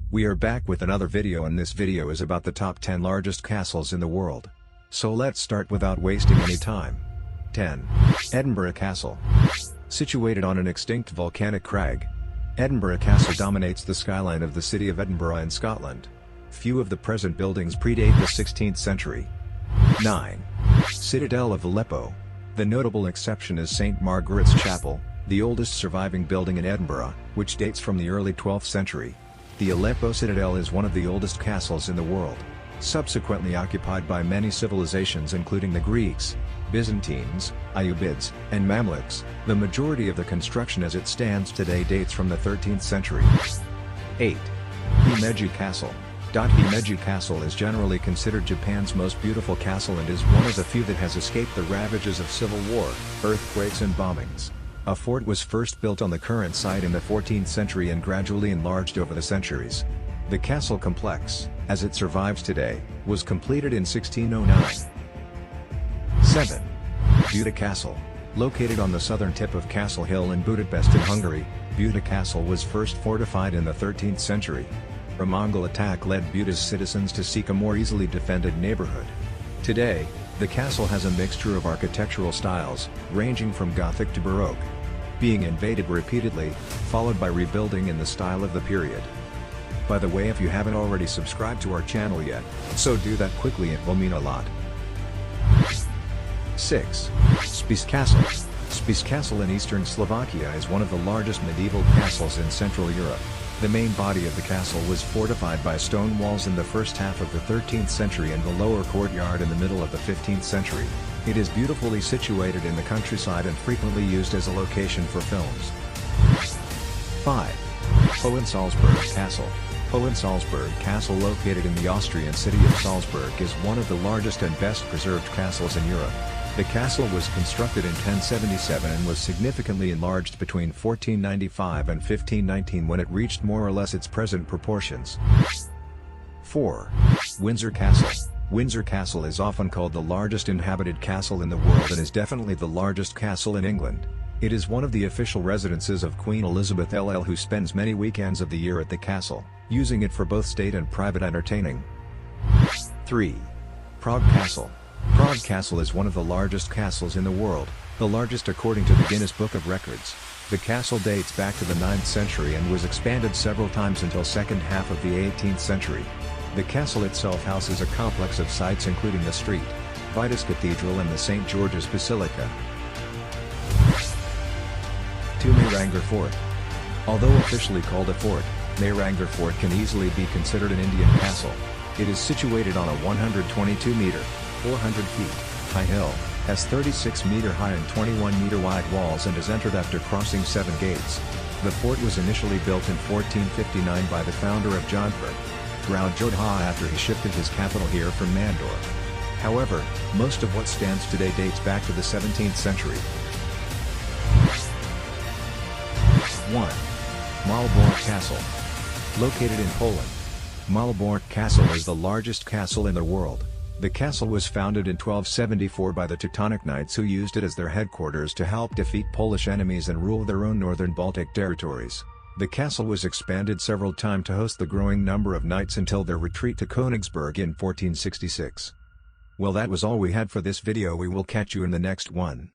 We are back with another video, and this video is about the top 10 largest castles in the world. So let's start without wasting any time. 10. Edinburgh Castle. Situated on an extinct volcanic crag, Edinburgh Castle dominates the skyline of the city of Edinburgh in Scotland. Few of the present buildings predate the 16th century. 9. Citadel of Aleppo. The notable exception is St. Margaret's Chapel, the oldest surviving building in Edinburgh, which dates from the early 12th century. The Aleppo Citadel is one of the oldest castles in the world, subsequently occupied by many civilizations including the Greeks, Byzantines, Ayyubids, and Mamluks. The majority of the construction as it stands today dates from the 13th century. 8. Himeji Castle. Himeji Castle is generally considered Japan's most beautiful castle and is one of the few that has escaped the ravages of civil war, earthquakes and bombings. A fort was first built on the current site in the 14th century and gradually enlarged over the centuries. The castle complex, as it survives today, was completed in 1609. 7. Buda Castle. Located on the southern tip of Castle Hill in Budapest in Hungary, Buda Castle was first fortified in the 13th century. A Mongol attack led Buda's citizens to seek a more easily defended neighborhood. Today, the castle has a mixture of architectural styles, ranging from Gothic to Baroque, being invaded repeatedly, followed by rebuilding in the style of the period. By the way, if you haven't already subscribed to our channel yet, so do that quickly, it will mean a lot. 6. Spiš Castle. Spiš Castle in eastern Slovakia is one of the largest medieval castles in Central Europe. The main body of the castle was fortified by stone walls in the first half of the 13th century and the lower courtyard in the middle of the 15th century. It is beautifully situated in the countryside and frequently used as a location for films. 5. Salzburg Castle. Salzburg Castle, located in the Austrian city of Salzburg, is one of the largest and best preserved castles in Europe. The castle was constructed in 1077 and was significantly enlarged between 1495 and 1519 when it reached more or less its present proportions. 4. Windsor Castle. Windsor Castle is often called the largest inhabited castle in the world and is definitely the largest castle in England. It is one of the official residences of Queen Elizabeth LL, who spends many weekends of the year at the castle, using it for both state and private entertaining. 3. Prague Castle. Prague Castle is one of the largest castles in the world, the largest according to the Guinness Book of Records. The castle dates back to the 9th century and was expanded several times until second half of the 18th century. The castle itself houses a complex of sites including the St. Vitus Cathedral and the St. George's Basilica. 2. Mehrangarh Fort. Although officially called a fort, Mehrangarh Fort can easily be considered an Indian castle. It is situated on a 122-meter, 400 feet, high hill, has 36-meter high and 21-meter wide walls and is entered after crossing 7 gates. The fort was initially built in 1459 by the founder of Jodhpur, Rao Jodha, after he shifted his capital here from Mandor. However, most of what stands today dates back to the 17th century. 1. Malbork Castle. Located in Poland, Malbork Castle is the largest castle in the world. The castle was founded in 1274 by the Teutonic Knights, who used it as their headquarters to help defeat Polish enemies and rule their own northern Baltic territories. The castle was expanded several times to host the growing number of knights until their retreat to Königsberg in 1466. Well, that was all we had for this video. We will catch you in the next one.